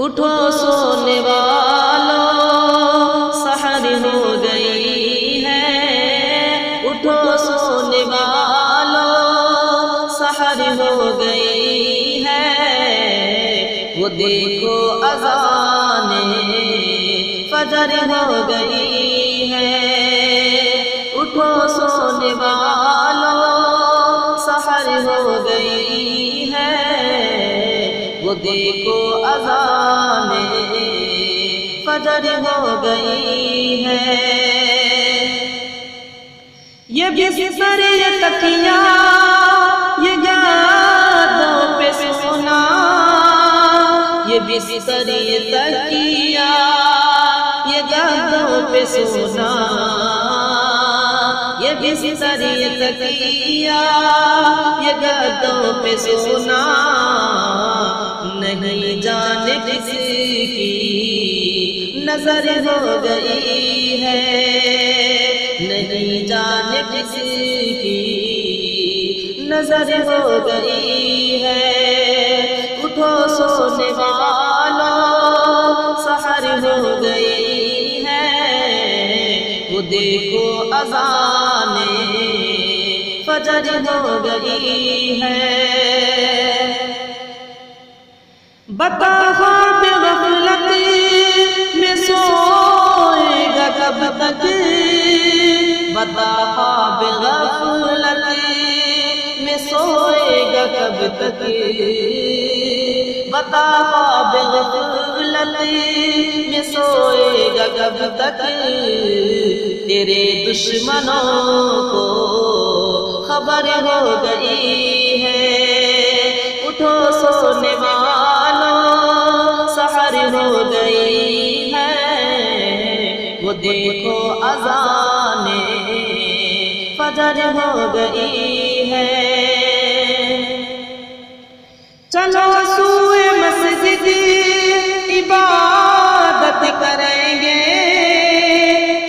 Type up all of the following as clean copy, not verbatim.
اٹھو سونے والوں سحر ہو گئی ہے، اٹھو سونے والوں سحر ہو گئی ہے، وہ دیکھو اذان فجر ہو گئی ہے، اٹھو سونے والوں سحر ہو گئی ہے، وہ دیکھو اذان فجر ہو گئی ہے۔ یہ بستر یہ تکیہ یہ یادوں پہ سونا، یہ بستر یہ تکیہ یہ یادوں پہ سونا، یہ بستر یہ تکیہ یہ یادوں پہ سونا، نہیں جانے کس کی نظر ہو گئی ہے، نہیں جانے کس کی نظر ہو گئی ہے، اٹھو سونے والوں سحر ہو گئی ہے، وہ دیکھو اذان فجر ہو گئی ہے۔ بتا خواب غفلت میں سوئے گا کب تک، بتا خواب غفلت میں سوئے گا کب تک، بتا خواب غفلت میں سوئے گا کب تک، تیرے دشمنوں کو خبر ہو گئی ہے، اٹھو سونے والوں سحر ہو گئی ہے، وہ دیکھو اذان فجر ہو گئی ہے۔ چلو سوئے مسجد عبادت کریں گے،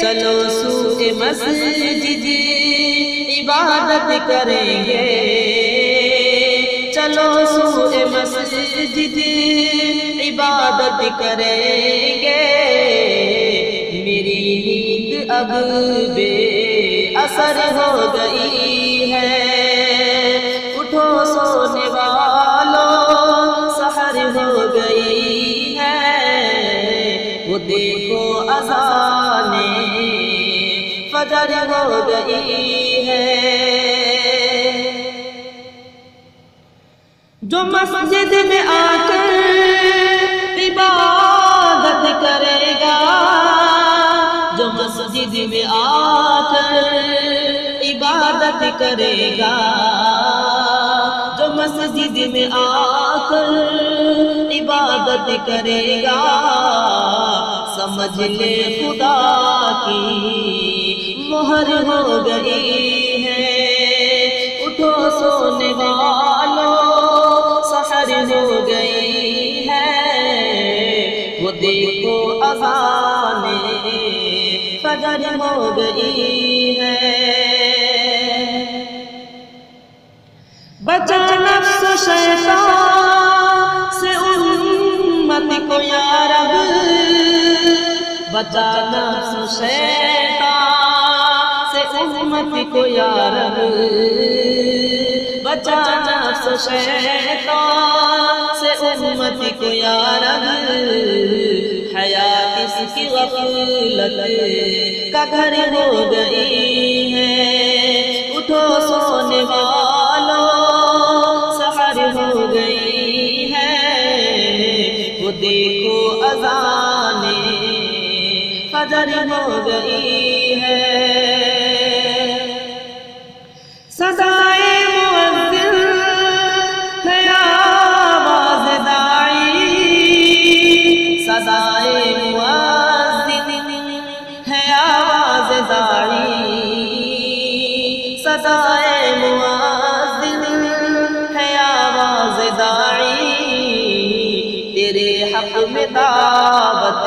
چلو سوئے مسجد عبادت کریں گے، چلو سوئے مسجد عبادت کریں گے، میری نیند اب بے اثر ہو گئی ہے، اٹھو سونے والوں سحر ہو گئی ہے، وہ دیکھو اذان فجر ہو گئی ہے۔ جو مسجد میں آ کر عبادت کرے گا، جو مسجد میں آ کر عبادت کرے گا، جو مسجد میں آ کر عبادت کرے گا، سمجھ لے خدا کی مہر ہو گئی ہے، اٹھو سونے والوں سحر ہو گئی ہے، وہ دیکھو اذان فجر ہو گئی ہے۔ بچا نفس و شیطان سے امت کو یا رب، بچا نفس و شیطان سے امت کو یا رب، بچا نفس و شیطان سے امت کو یا رب، حیات اس کی غفلت کا گھر ہو گئی ہے، اٹھو سونے والوں سحر ہو گئی ہے، وہ دیکھو اذان فجر ہو گئی ہے۔ صدائے مؤذن ہے آواز داعی، صدائے مؤذن ہے آواز داعی، صدائے مؤذن ہے آواز داعی، تیرے حق میں دعوت